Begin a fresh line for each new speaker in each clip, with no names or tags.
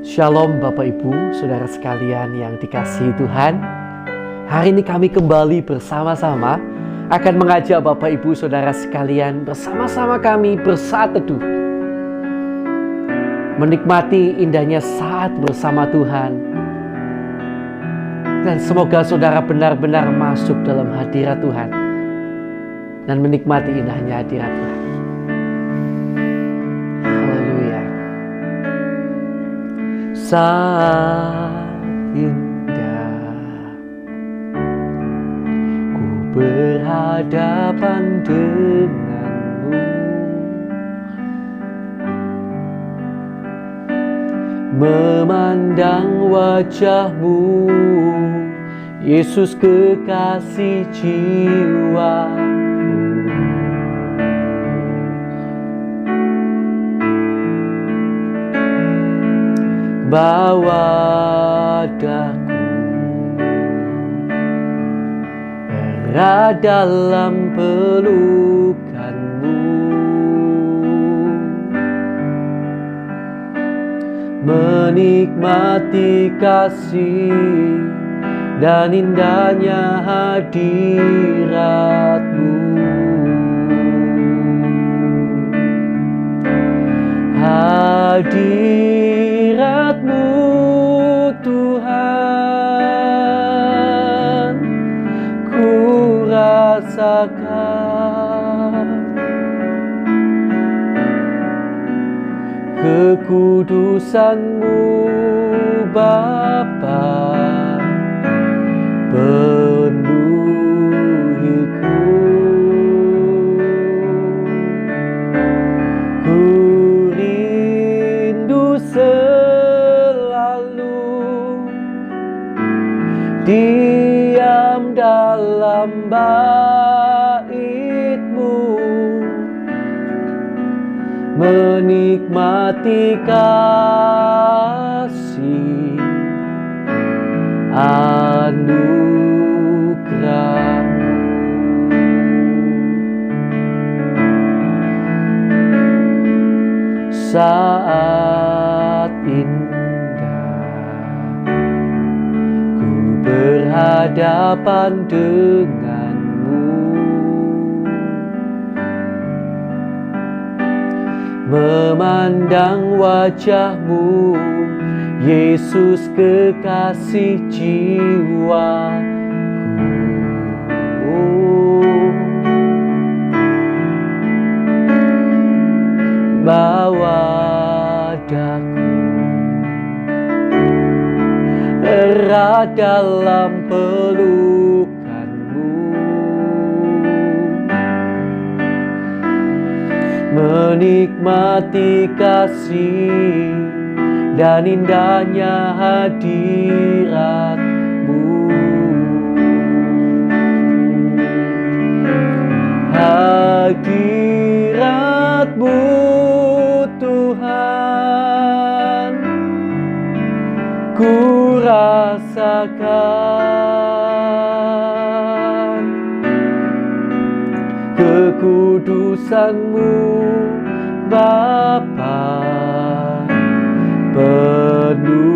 Shalom Bapak Ibu, Saudara sekalian yang dikasihi Tuhan. Hari ini kami kembali bersama-sama akan mengajak Bapak Ibu Saudara sekalian bersama-sama kami bersaat teduh, menikmati indahnya saat bersama Tuhan. Dan semoga saudara benar-benar masuk dalam hadirat Tuhan dan menikmati indahnya hadirat Tuhan. Saat indah ku berhadapan denganmu, memandang wajahmu, Yesus kekasih jiwaku. Bawa daku erat dalam pelukanmu, menikmati kasih dan indahnya hadiratmu. Hadiratmu Tuhan, ku rasakan kekudusan-Mu Bapa, penuhiku. Selalu diam dalam bait-Mu, menikmati kasih anugerah-Mu. Saat indah ku berhadapan denganmu, memandang wajahmu, Yesus kekasih jiwaku. Bawa daku erat dalam pelukan-Mu, menikmati kasih dan indahnya hadirat-Mu. Hadirat-Mu Tuhan, ku rasakan kekudusan-Mu Bapa, penuhiku.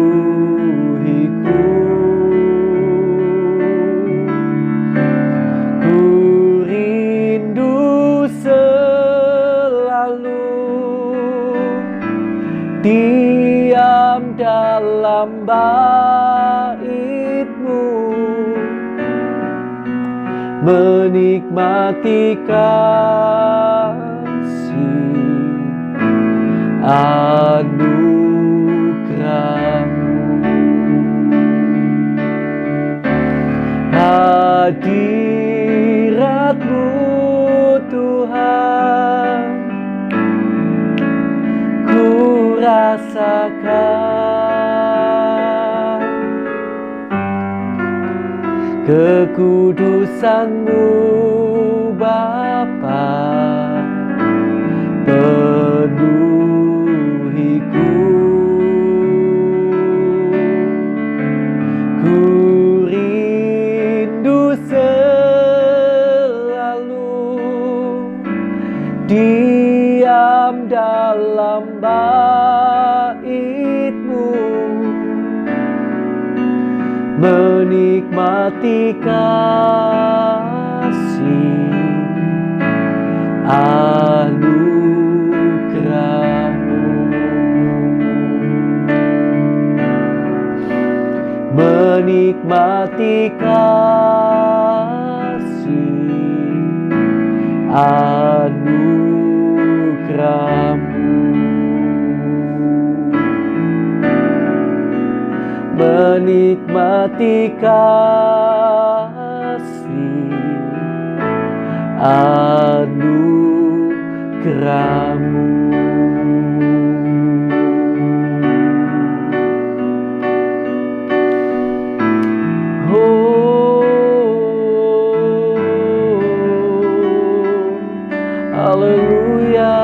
Ku rindu selalu diam dalam bait-Mu, menikmati kasih anugerah-Mu. Hadirat-Mu Tuhan, ku rasakan kekudusan-Mu Bapa, penuhiku. Ku rindu selalu diam dalam bait-Mu, menikmati kasih anugerah-Mu, menikmati kasih anugerah-Mu, menikmati kasih anugerah-Mu. Oh, haleluya.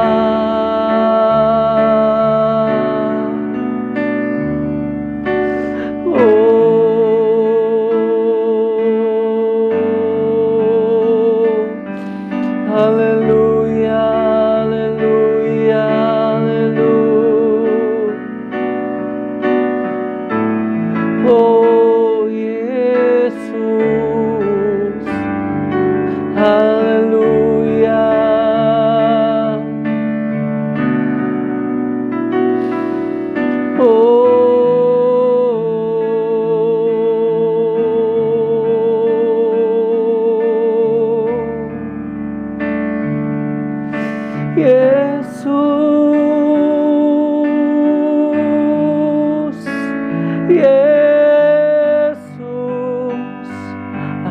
Haleluya, haleluya, haleluya. Oh Yesus, haleluya. Oh Yesus, Yesus,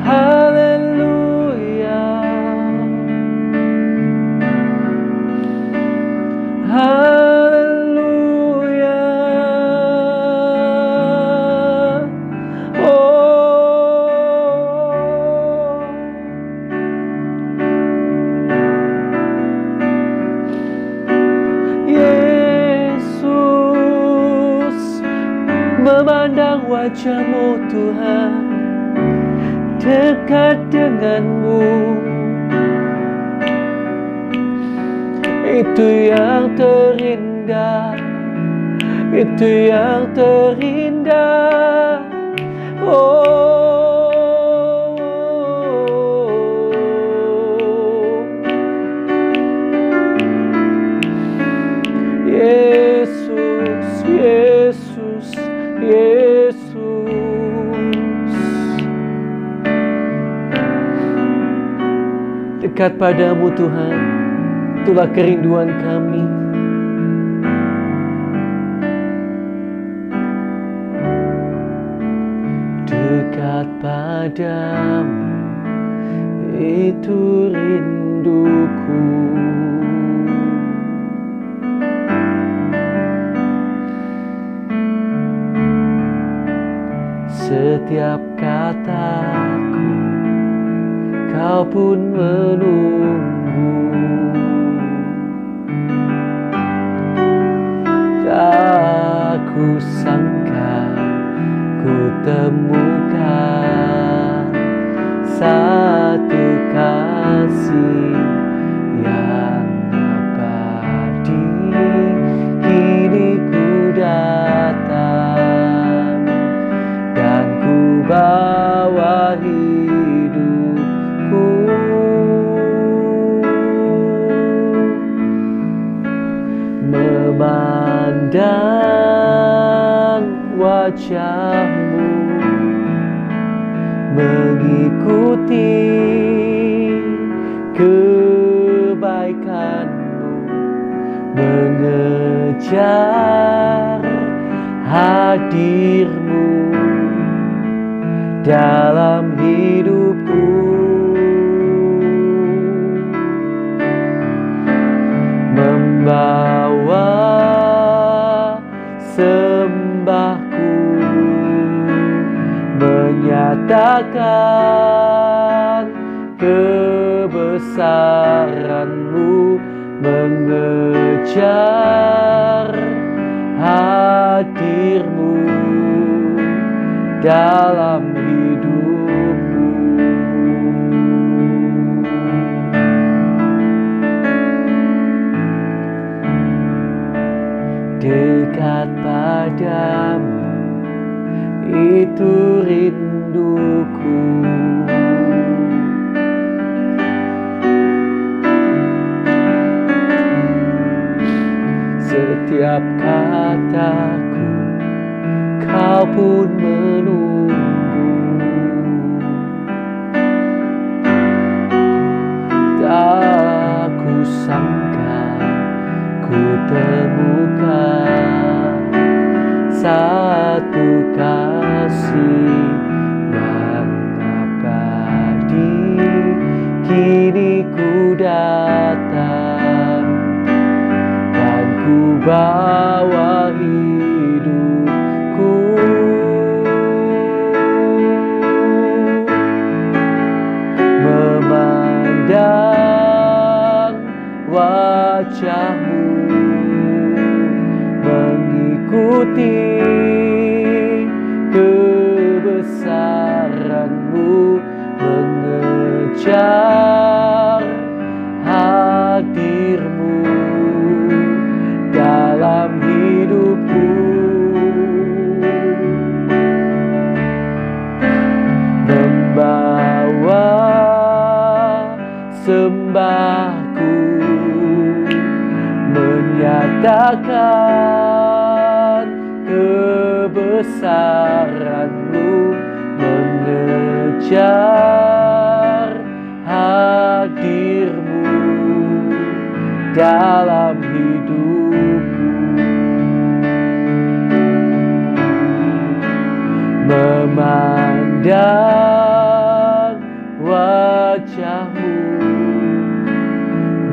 haleluya, haleluya. Yesus, memandang wajah-Mu Tuhan, dekat dengan-Mu, itu yang terindah, itu yang terindah. Oh, Yesus, Yesus, Yesus, dekat padamu Tuhan, itulah kerinduan kami. Dekat padamu, itu rinduku. Setiap kataku, Kau pun menunggu. Tak ku sangka ku temukan satu kasih yang abadi. Kini ku datang dan ku bawa hidupku, memandang wajah-Mu, mengikuti kebaikan-Mu, mengejar hadir-Mu dalam hidupku, membawa sembahku, menyatakan kebesaran-Mu, mengejar hadir-Mu dalam hidupku. Dekat padamu, itu rinduku. Setiap kataku Kau pun menunggu. Tak kusangka ku temukan satu kasih yang abadi. Kini ku datang dan ku bawa hidupku. Memandang wajah-Mu, mengikuti kebesaran-Mu, mengejar hadir-Mu dalam hidupku. Membawa sembahku, menyatakan kebesaran-Mu, mengejar hadir-Mu dalam hidupku. Memandang wajah-Mu,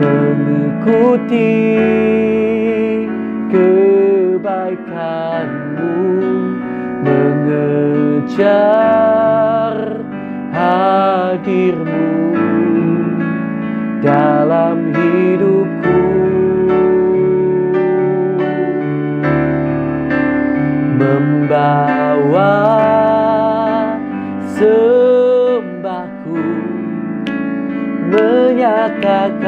mengikuti kebaikan-Mu, mengejar hadir-Mu dalam hidupku. Membawa sembahku, menyatakan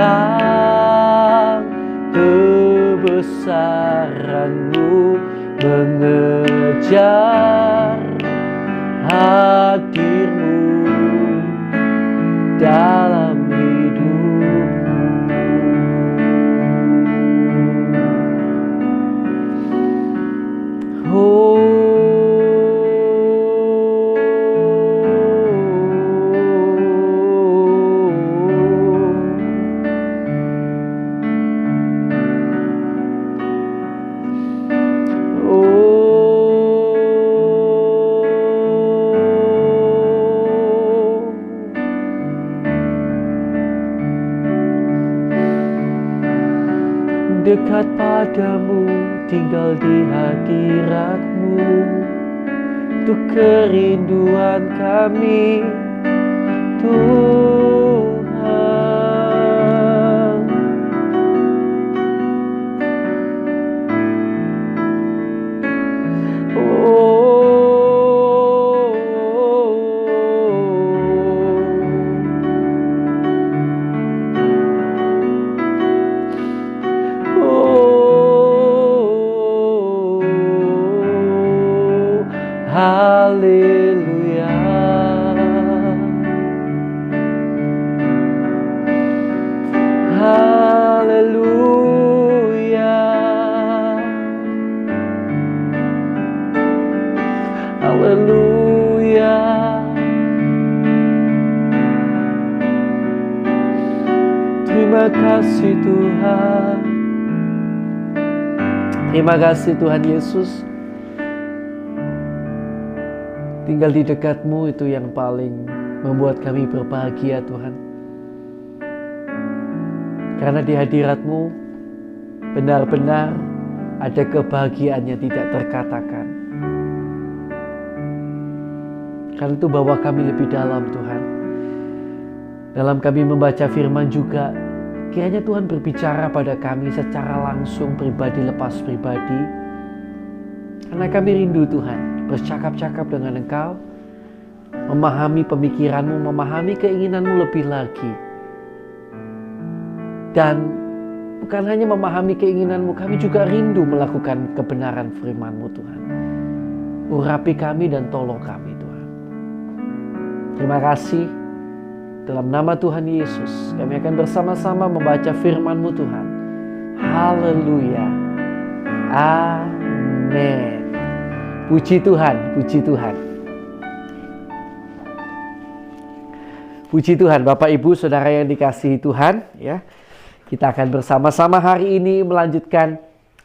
kebesaran-Mu, mengejar hadir-Mu dalam hidupku. Dekat padamu, tinggal di hadirat-Mu, itu kerinduan kami, Tuhan. Haleluya. Haleluya. Haleluya. Terima kasih Tuhan. Terima kasih Tuhan Yesus. Tinggal di dekat-Mu itu yang paling membuat kami berbahagia Tuhan. Karena di hadirat-Mu benar-benar ada kebahagiaan yang tidak terkatakan. Karena itu bawa kami lebih dalam Tuhan. Dalam kami membaca firman juga, kiranya Tuhan berbicara pada kami secara langsung, pribadi lepas pribadi. Karena kami rindu Tuhan, bercakap-cakap dengan Engkau, memahami pemikiran-Mu, memahami keinginan-Mu lebih lagi. Dan bukan hanya memahami keinginan-Mu, kami juga rindu melakukan kebenaran firman-Mu Tuhan. Urapi kami dan tolong kami Tuhan. Terima kasih. Dalam nama Tuhan Yesus, kami akan bersama-sama membaca firman-Mu Tuhan. Haleluya. Amin. Puji Tuhan, puji Tuhan. Puji Tuhan, Bapak Ibu Saudara yang dikasihi Tuhan, ya. Kita akan bersama-sama hari ini melanjutkan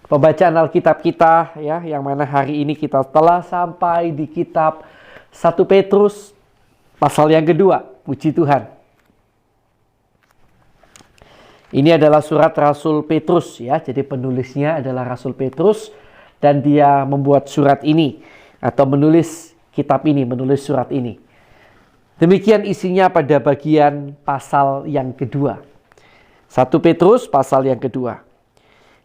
pembacaan Alkitab kita, ya, yang mana hari ini kita telah sampai di kitab 1 Petrus pasal yang kedua. Puji Tuhan. Ini adalah surat Rasul Petrus, ya. Jadi penulisnya adalah Rasul Petrus dan dia membuat surat ini atau menulis kitab ini, menulis surat ini. Demikian isinya pada bagian pasal yang kedua. 1 Petrus pasal yang kedua.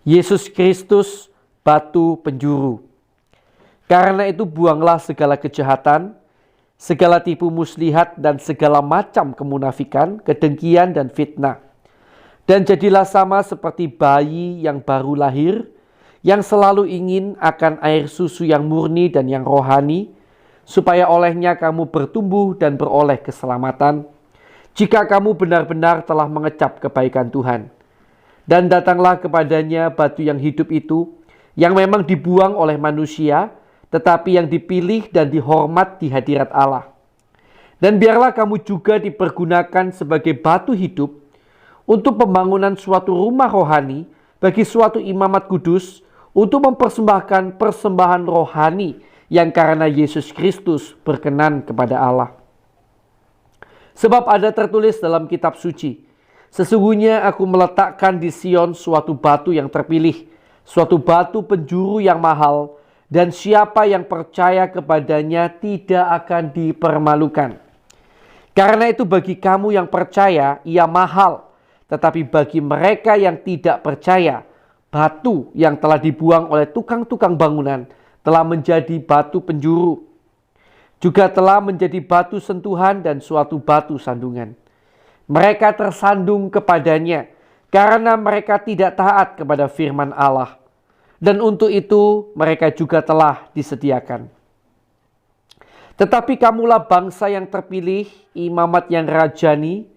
Yesus Kristus batu penjuru. Karena itu buanglah segala kejahatan, segala tipu muslihat dan segala macam kemunafikan, kedengkian dan fitnah. Dan jadilah sama seperti bayi yang baru lahir, yang selalu ingin akan air susu yang murni dan yang rohani, supaya olehnya kamu bertumbuh dan beroleh keselamatan, jika kamu benar-benar telah mengecap kebaikan Tuhan. Dan datanglah kepadanya batu yang hidup itu, yang memang dibuang oleh manusia, tetapi yang dipilih dan dihormat di hadirat Allah. Dan biarlah kamu juga dipergunakan sebagai batu hidup untuk pembangunan suatu rumah rohani bagi suatu imamat kudus, untuk mempersembahkan persembahan rohani yang karena Yesus Kristus berkenan kepada Allah. Sebab ada tertulis dalam kitab suci, sesungguhnya aku meletakkan di Sion suatu batu yang terpilih, suatu batu penjuru yang mahal, dan siapa yang percaya kepadanya tidak akan dipermalukan. Karena itu bagi kamu yang percaya, ia mahal. Tetapi bagi mereka yang tidak percaya, batu yang telah dibuang oleh tukang-tukang bangunan telah menjadi batu penjuru. Juga telah menjadi batu sentuhan dan suatu batu sandungan. Mereka tersandung kepadanya karena mereka tidak taat kepada firman Allah. Dan untuk itu mereka juga telah disediakan. Tetapi kamulah bangsa yang terpilih, imamat yang rajani,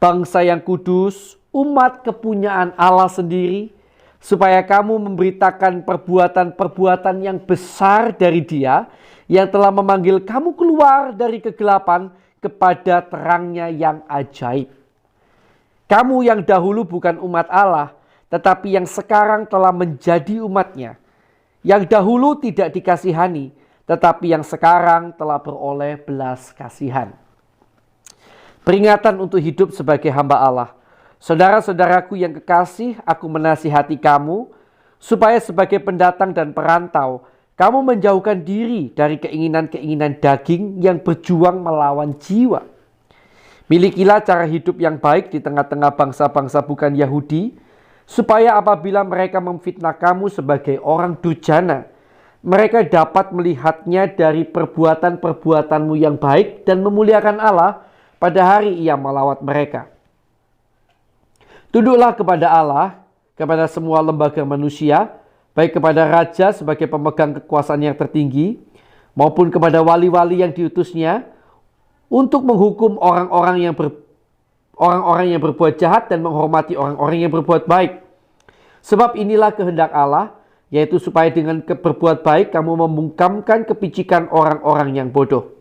bangsa yang kudus, umat kepunyaan Allah sendiri, supaya kamu memberitakan perbuatan-perbuatan yang besar dari Dia, yang telah memanggil kamu keluar dari kegelapan kepada terangnya yang ajaib. Kamu yang dahulu bukan umat Allah, tetapi yang sekarang telah menjadi umatnya. Yang dahulu tidak dikasihani, tetapi yang sekarang telah beroleh belas kasihan. Peringatan untuk hidup sebagai hamba Allah. Saudara-saudaraku yang kekasih, aku menasihati kamu, supaya sebagai pendatang dan perantau, kamu menjauhkan diri dari keinginan-keinginan daging yang berjuang melawan jiwa. Milikilah cara hidup yang baik di tengah-tengah bangsa-bangsa bukan Yahudi, supaya apabila mereka memfitnah kamu sebagai orang durjana, mereka dapat melihatnya dari perbuatan-perbuatanmu yang baik dan memuliakan Allah pada hari Ia melawat mereka. Tunduklah kepada Allah, kepada semua lembaga manusia, baik kepada raja sebagai pemegang kekuasaan yang tertinggi, maupun kepada wali-wali yang diutusnya, untuk menghukum orang-orang yang berbuat jahat dan menghormati orang-orang yang berbuat baik. Sebab inilah kehendak Allah, yaitu supaya dengan berbuat baik kamu membungkamkan kepicikan orang-orang yang bodoh.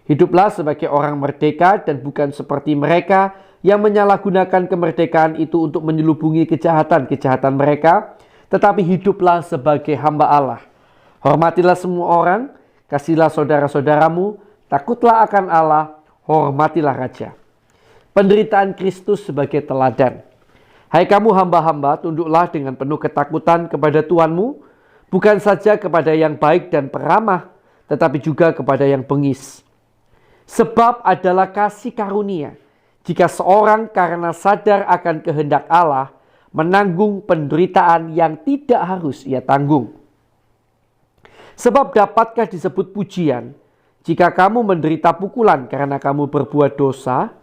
Hiduplah sebagai orang merdeka dan bukan seperti mereka yang menyalahgunakan kemerdekaan itu untuk menyelubungi kejahatan-kejahatan mereka, tetapi hiduplah sebagai hamba Allah. Hormatilah semua orang, kasihlah saudara-saudaramu, takutlah akan Allah, hormatilah raja. Penderitaan Kristus sebagai teladan. Hai kamu hamba-hamba, tunduklah dengan penuh ketakutan kepada Tuhanmu, bukan saja kepada yang baik dan peramah, tetapi juga kepada yang bengis. Sebab adalah kasih karunia, jika seorang karena sadar akan kehendak Allah, menanggung penderitaan yang tidak harus ia tanggung. Sebab dapatkah disebut pujian, jika kamu menderita pukulan karena kamu berbuat dosa,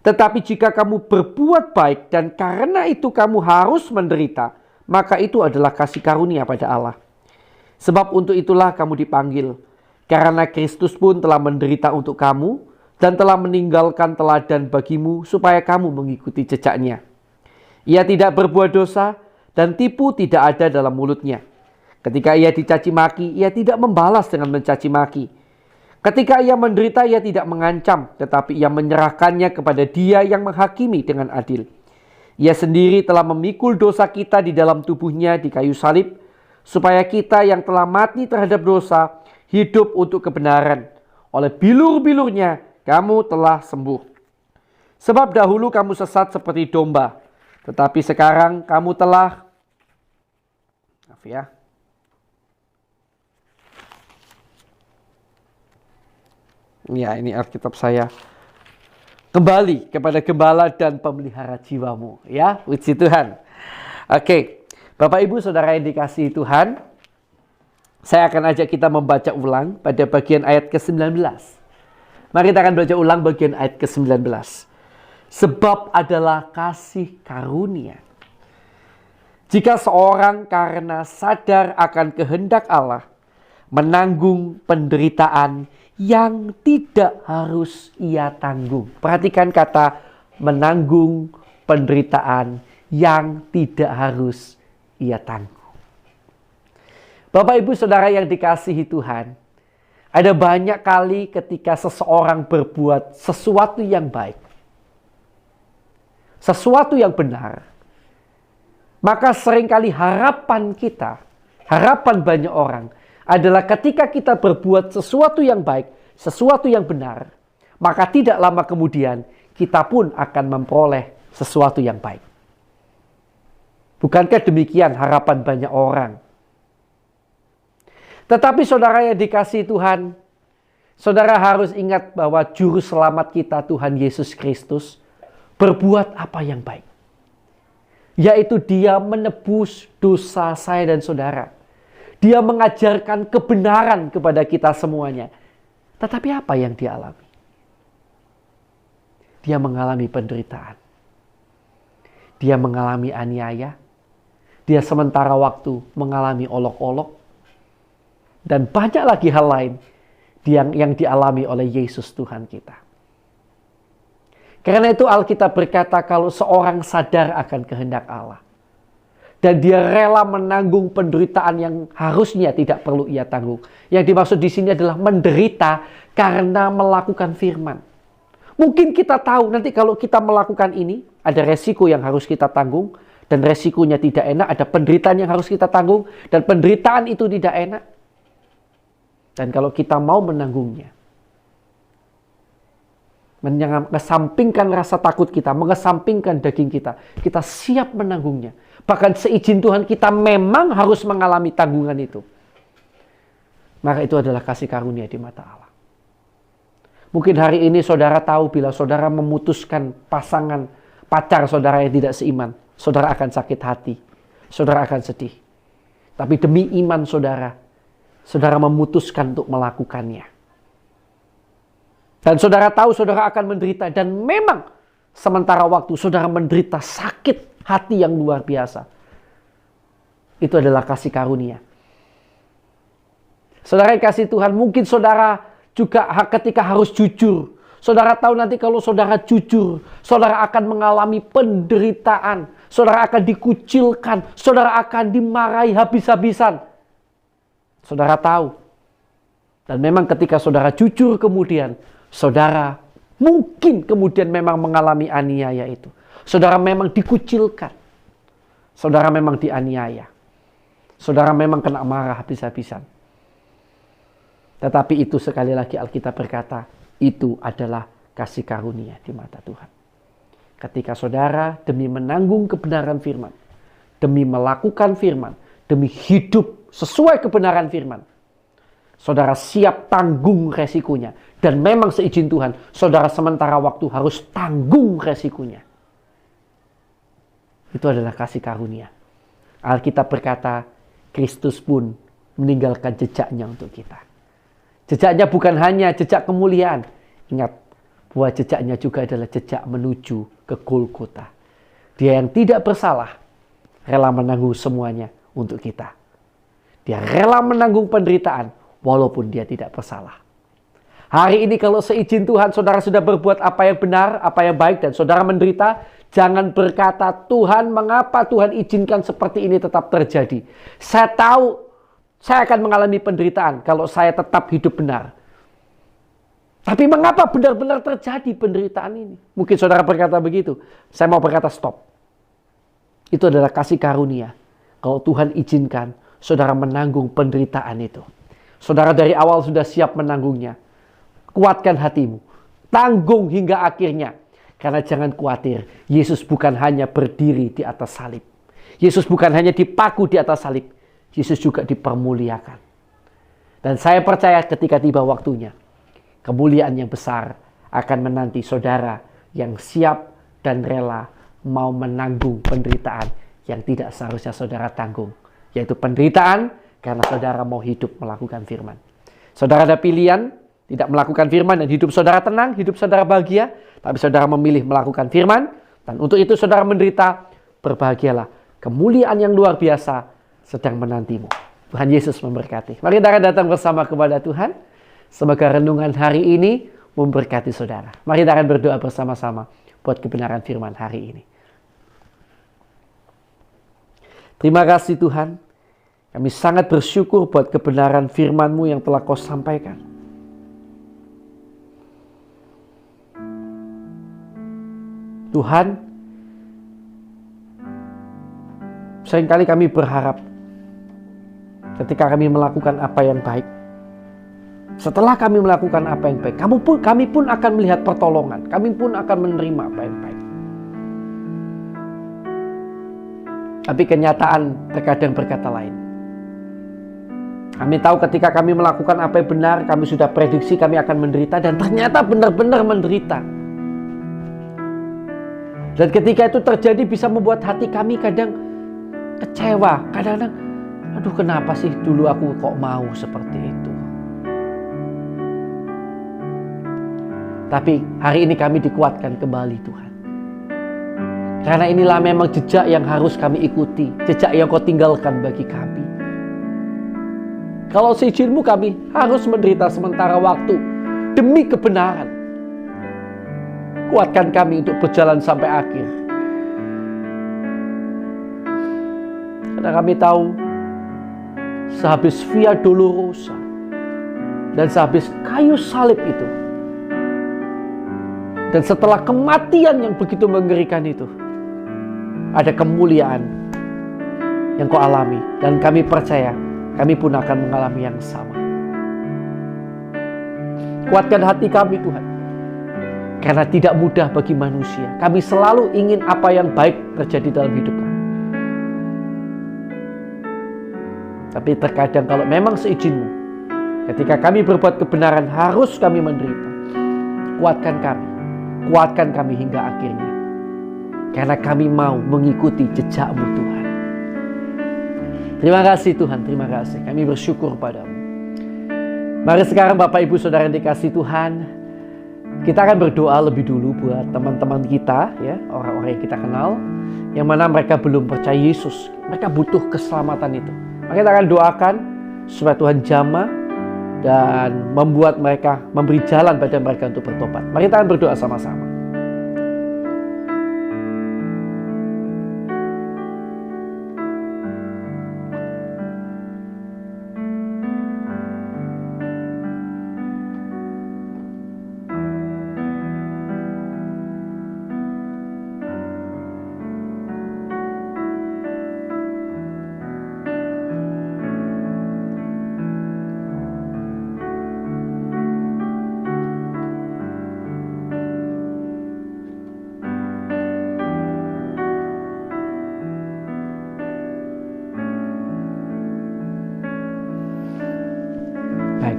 tetapi jika kamu berbuat baik dan karena itu kamu harus menderita, maka itu adalah kasih karunia pada Allah. Sebab untuk itulah kamu dipanggil, Karena Kristus pun telah menderita untuk kamu dan telah meninggalkan teladan bagimu supaya kamu mengikuti jejaknya. Ia tidak berbuat dosa dan tipu tidak ada dalam mulutnya. Ketika ia dicaci maki, ia tidak membalas dengan mencaci maki. Ketika ia menderita, ia tidak mengancam, tetapi ia menyerahkannya kepada Dia yang menghakimi dengan adil. Ia sendiri telah memikul dosa kita di dalam tubuhnya di kayu salib, supaya kita yang telah mati terhadap dosa, hidup untuk kebenaran. Oleh bilur-bilurnya, kamu telah sembuh. Sebab dahulu kamu sesat seperti domba, tetapi sekarang kamu telah... Maaf ya. Ya, ini Alkitab saya. Kembali kepada gembala dan pemelihara jiwamu. Ya, puji Tuhan. Oke, Bapak Ibu Saudara yang dikasihi Tuhan, saya akan ajak kita membaca ulang pada bagian ayat ke-19. Mari kita akan baca ulang bagian ayat ke-19. Sebab adalah kasih karunia. Jika seorang karena sadar akan kehendak Allah, menanggung penderitaan yang tidak harus ia tanggung. Perhatikan kata menanggung penderitaan yang tidak harus ia tanggung. Bapak Ibu Saudara yang dikasihi Tuhan, ada banyak kali ketika seseorang berbuat sesuatu yang baik, sesuatu yang benar, maka seringkali harapan kita, harapan banyak orang adalah ketika kita berbuat sesuatu yang baik, sesuatu yang benar, maka tidak lama kemudian kita pun akan memperoleh sesuatu yang baik. Bukankah demikian harapan banyak orang? Tetapi saudara yang dikasihi Tuhan, saudara harus ingat bahwa juru selamat kita Tuhan Yesus Kristus berbuat apa yang baik. Yaitu Dia menebus dosa saya dan saudara. Dia mengajarkan kebenaran kepada kita semuanya. Tetapi apa yang Dia alami? Dia mengalami penderitaan. Dia mengalami aniaya. Dia sementara waktu mengalami olok-olok. Dan banyak lagi hal lain yang dialami oleh Yesus Tuhan kita. Karena itu Alkitab berkata kalau seorang sadar akan kehendak Allah, dan dia rela menanggung penderitaan yang harusnya tidak perlu ia tanggung. Yang dimaksud di sini adalah menderita karena melakukan firman. Mungkin kita tahu nanti kalau kita melakukan ini, ada resiko yang harus kita tanggung. Dan resikonya tidak enak, ada penderitaan yang harus kita tanggung. Dan penderitaan itu tidak enak. Dan kalau kita mau menanggungnya, mengesampingkan rasa takut kita, mengesampingkan daging kita, kita siap menanggungnya. Bahkan seizin Tuhan kita memang harus mengalami tanggungan itu. Maka itu adalah kasih karunia di mata Allah. Mungkin hari ini saudara tahu bila saudara memutuskan pasangan pacar saudara yang tidak seiman, saudara akan sakit hati, saudara akan sedih. Tapi demi iman saudara, saudara memutuskan untuk melakukannya. Dan saudara tahu saudara akan menderita, dan memang sementara waktu saudara menderita sakit hati yang luar biasa. Itu adalah kasih karunia. Saudara yang kasih Tuhan, mungkin saudara juga ketika harus jujur. Saudara tahu nanti kalau saudara jujur, saudara akan mengalami penderitaan. Saudara akan dikucilkan. Saudara akan dimarahi habis-habisan. Saudara tahu. Dan memang ketika saudara jujur kemudian, saudara mungkin kemudian memang mengalami aniaya itu. Saudara memang dikucilkan. Saudara memang dianiaya. Saudara memang kena marah habis-habisan. Tetapi itu sekali lagi Alkitab berkata, itu adalah kasih karunia di mata Tuhan. Ketika saudara demi menanggung kebenaran firman, demi melakukan firman, demi hidup sesuai kebenaran firman, saudara siap tanggung resikonya. Dan memang seizin Tuhan, saudara sementara waktu harus tanggung resikonya. Itu adalah kasih karunia. Alkitab berkata, Kristus pun meninggalkan jejaknya untuk kita. Jejaknya bukan hanya jejak kemuliaan. Ingat, bahwa jejaknya juga adalah jejak menuju ke Golgota. Dia yang tidak bersalah, rela menanggung semuanya untuk kita. Dia rela menanggung penderitaan walaupun dia tidak bersalah. Hari ini kalau seizin Tuhan saudara sudah berbuat apa yang benar, apa yang baik, dan saudara menderita, jangan berkata, Tuhan mengapa Tuhan izinkan seperti ini tetap terjadi. Saya tahu saya akan mengalami penderitaan kalau saya tetap hidup benar. Tapi mengapa benar-benar terjadi penderitaan ini? Mungkin saudara berkata begitu. Saya mau berkata stop. Itu adalah kasih karunia. Kalau Tuhan izinkan saudara menanggung penderitaan itu. Saudara dari awal sudah siap menanggungnya. Kuatkan hatimu. Tanggung hingga akhirnya. Karena jangan khawatir. Yesus bukan hanya berdiri di atas salib. Yesus bukan hanya dipaku di atas salib. Yesus juga dipermuliakan. Dan saya percaya ketika tiba waktunya. Kemuliaan yang besar akan menanti saudara yang siap dan rela mau menanggung penderitaan yang tidak seharusnya saudara tanggung. Yaitu penderitaan karena saudara mau hidup melakukan firman. Saudara ada pilihan. Tidak melakukan firman dan hidup saudara tenang, hidup saudara bahagia. Tapi saudara memilih melakukan firman. Dan untuk itu saudara menderita, berbahagialah. Kemuliaan yang luar biasa sedang menantimu. Tuhan Yesus memberkati. Mari saudara datang bersama kepada Tuhan. Semoga renungan hari ini memberkati saudara. Mari saudara berdoa bersama-sama buat kebenaran firman hari ini. Terima kasih Tuhan. Kami sangat bersyukur buat kebenaran firman-Mu yang telah Kau sampaikan. Tuhan, seringkali kami berharap ketika kami melakukan apa yang baik. Setelah kami melakukan apa yang baik, kami pun akan melihat pertolongan. Kami pun akan menerima apa yang baik. Tapi kenyataan terkadang berkata lain. Kami tahu ketika kami melakukan apa yang benar, kami sudah prediksi kami akan menderita dan ternyata benar-benar menderita. Dan ketika itu terjadi bisa membuat hati kami kadang kecewa. Kadang-kadang, aduh kenapa sih dulu aku kok mau seperti itu. Tapi hari ini kami dikuatkan kembali Tuhan. Karena inilah memang jejak yang harus kami ikuti. Jejak yang Kau tinggalkan bagi kami. Kalau seizin-Mu kami harus menderita sementara waktu demi kebenaran. Kuatkan kami untuk berjalan sampai akhir. Karena kami tahu sehabis Via Dolorosa dan sehabis kayu salib itu, dan setelah kematian yang begitu mengerikan itu, ada kemuliaan yang Kau alami. Dan kami percaya kami pun akan mengalami yang sama. Kuatkan hati kami Tuhan. Karena tidak mudah bagi manusia. Kami selalu ingin apa yang baik terjadi dalam hidup kami. Tapi terkadang kalau memang seizin-Mu, ketika kami berbuat kebenaran harus kami menderita. Kuatkan kami. Kuatkan kami hingga akhirnya. Karena kami mau mengikuti jejak-Mu Tuhan. Terima kasih Tuhan, terima kasih. Kami bersyukur padamu. Mari sekarang Bapak Ibu Saudara yang dikasihi Tuhan, kita akan berdoa lebih dulu buat teman-teman kita, ya, orang-orang yang kita kenal, yang mana mereka belum percaya Yesus. Mereka butuh keselamatan itu. Maka kita akan doakan supaya Tuhan jamah dan membuat mereka, memberi jalan pada mereka untuk bertobat. Mari kita akan berdoa sama-sama.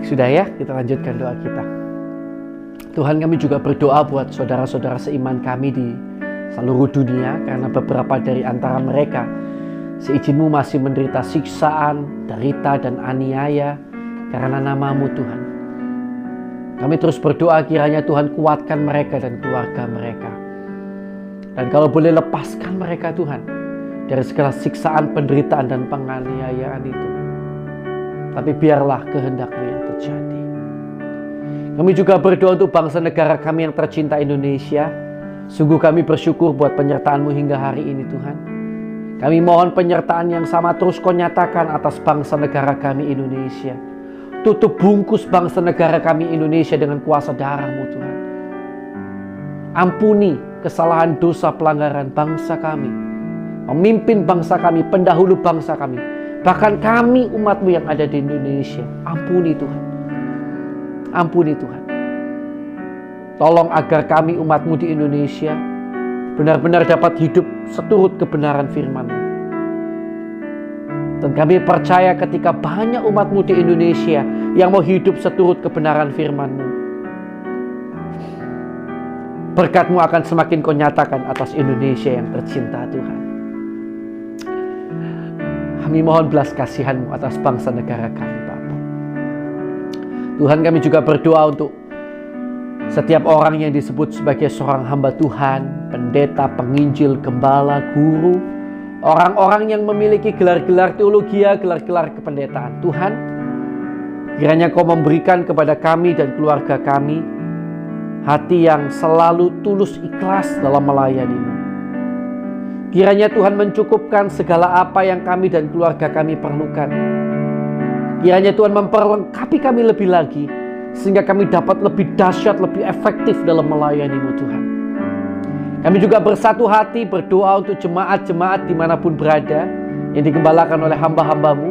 Sudah ya, kita lanjutkan doa kita. Tuhan, kami juga berdoa buat saudara-saudara seiman kami di seluruh dunia. Karena beberapa dari antara mereka seizin-Mu masih menderita siksaan, derita dan aniaya karena nama-Mu Tuhan. Kami terus berdoa kiranya Tuhan kuatkan mereka dan keluarga mereka. Dan kalau boleh lepaskan mereka Tuhan dari segala siksaan, penderitaan dan penganiayaan itu. Tapi biarlah kehendak-Mu yang Kami juga berdoa untuk bangsa negara kami yang tercinta Indonesia. Sungguh kami bersyukur buat penyertaan-Mu hingga hari ini Tuhan. Kami mohon penyertaan yang sama terus Kau nyatakan atas bangsa negara kami Indonesia. Tutup bungkus bangsa negara kami Indonesia dengan kuasa darah-Mu Tuhan. Ampuni kesalahan dosa pelanggaran bangsa kami. Pemimpin bangsa kami, pendahulu bangsa kami. Bahkan kami umat-Mu yang ada di Indonesia. Ampuni Tuhan. Ampuni Tuhan. Tolong agar kami umat-Mu di Indonesia benar-benar dapat hidup seturut kebenaran firman-Mu. Dan kami percaya ketika banyak umat-Mu di Indonesia yang mau hidup seturut kebenaran firman-Mu, berkat-Mu akan semakin Kau nyatakan atas Indonesia yang tercinta Tuhan. Kami mohon belas kasihan-Mu atas bangsa negara kami Bapa. Tuhan, kami juga berdoa untuk setiap orang yang disebut sebagai seorang hamba Tuhan, pendeta, penginjil, gembala, guru, orang-orang yang memiliki gelar-gelar teologi, gelar-gelar kependetaan. Tuhan, kiranya Kau memberikan kepada kami dan keluarga kami hati yang selalu tulus ikhlas dalam melayani-Mu. Kiranya Tuhan mencukupkan segala apa yang kami dan keluarga kami perlukan. Kiranya Tuhan memperlengkapi kami lebih lagi, sehingga kami dapat lebih dahsyat, lebih efektif dalam melayani-Mu Tuhan. Kami juga bersatu hati berdoa untuk jemaat-jemaat dimanapun berada yang digembalakan oleh hamba-hamba-Mu.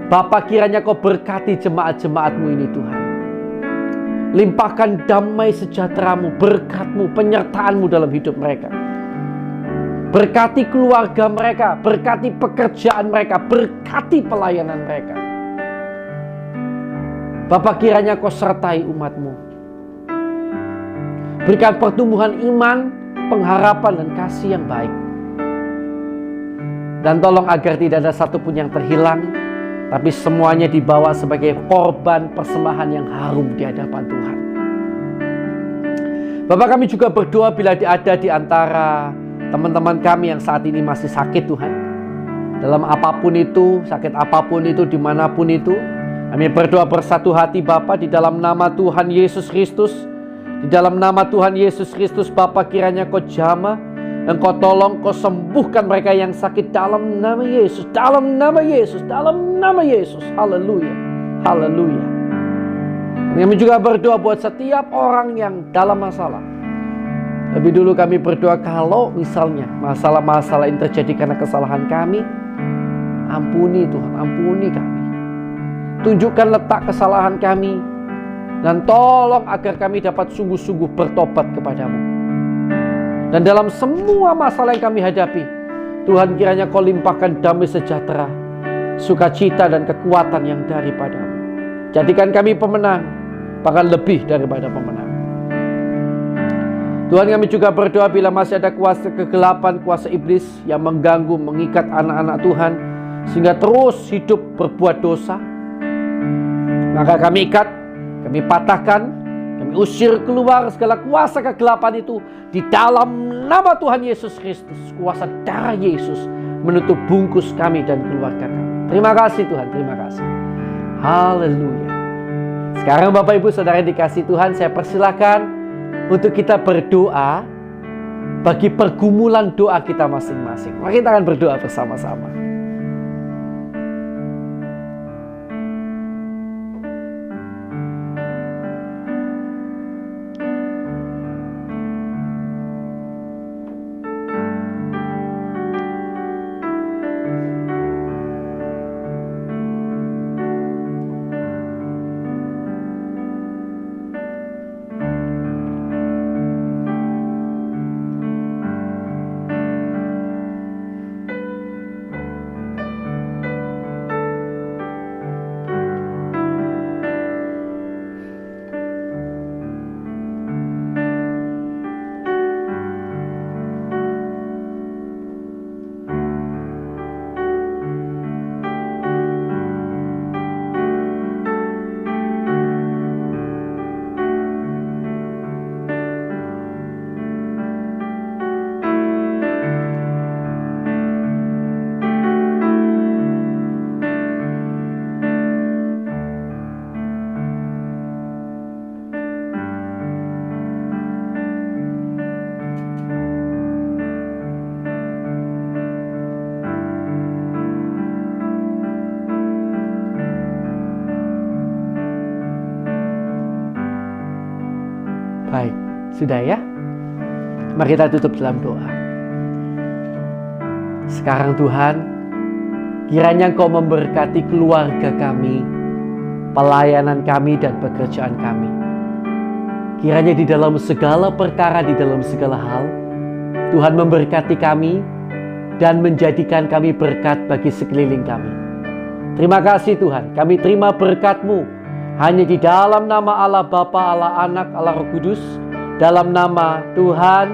Bapa, kiranya Kau berkati jemaat-jemaat-Mu ini Tuhan. Limpahkan damai sejahtera-Mu, berkat-Mu, penyertaan-Mu dalam hidup mereka. Berkati keluarga mereka, berkati pekerjaan mereka, berkati pelayanan mereka. Bapa, kiranya Kau sertai umat-Mu. Berikan pertumbuhan iman, pengharapan dan kasih yang baik. Dan tolong agar tidak ada satupun yang terhilang, tapi semuanya dibawa sebagai korban persembahan yang harum di hadapan Tuhan. Bapak, kami juga berdoa bila ada di antara teman-teman kami yang saat ini masih sakit Tuhan. Dalam apapun itu, sakit apapun itu, dimanapun itu, kami berdoa bersatu hati Bapa di dalam nama Tuhan Yesus Kristus. Di dalam nama Tuhan Yesus Kristus Bapa, kiranya Kau jamah, Engkau tolong, Kau sembuhkan mereka yang sakit dalam nama Yesus. Dalam nama Yesus, dalam nama Yesus. Haleluya, haleluya. Kami juga berdoa buat setiap orang yang dalam masalah. Lebih dulu kami berdoa kalau misalnya masalah-masalah yang terjadi karena kesalahan kami, ampuni Tuhan, ampuni kami. Tunjukkan letak kesalahan kami dan tolong agar kami dapat sungguh-sungguh bertobat kepadamu. Dan dalam semua masalah yang kami hadapi, Tuhan, kiranya Kau limpahkan damai sejahtera, sukacita dan kekuatan yang daripadamu. Jadikan kami pemenang, bahkan lebih daripada pemenang. Tuhan, kami juga berdoa bila masih ada kuasa kegelapan, kuasa iblis yang mengganggu, mengikat anak-anak Tuhan sehingga terus hidup berbuat dosa, maka kami ikat, kami patahkan, kami usir keluar segala kuasa kegelapan itu di dalam nama Tuhan Yesus Kristus. Kuasa darah Yesus menutup bungkus kami dan keluarga kami. Terima kasih Tuhan, terima kasih. Haleluya. Sekarang Bapak Ibu Saudara yang dikasihi Tuhan, saya persilakan untuk kita berdoa bagi pergumulan doa kita masing-masing. Mari kita akan berdoa bersama-sama. Baik, sudah ya? Mari kita tutup dalam doa. Sekarang Tuhan, kiranya Engkau memberkati keluarga kami, pelayanan kami dan pekerjaan kami. Kiranya di dalam segala perkara, di dalam segala hal, Tuhan memberkati kami dan menjadikan kami berkat bagi sekeliling kami. Terima kasih Tuhan, kami terima berkat-Mu hanya di dalam nama Allah Bapa, Allah Anak, Allah Roh Kudus, dalam nama Tuhan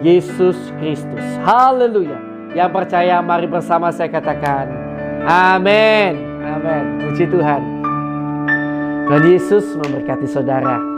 Yesus Kristus. Haleluya. Yang percaya mari bersama saya katakan amin. Amin. Puji Tuhan. Tuhan Yesus memberkati saudara.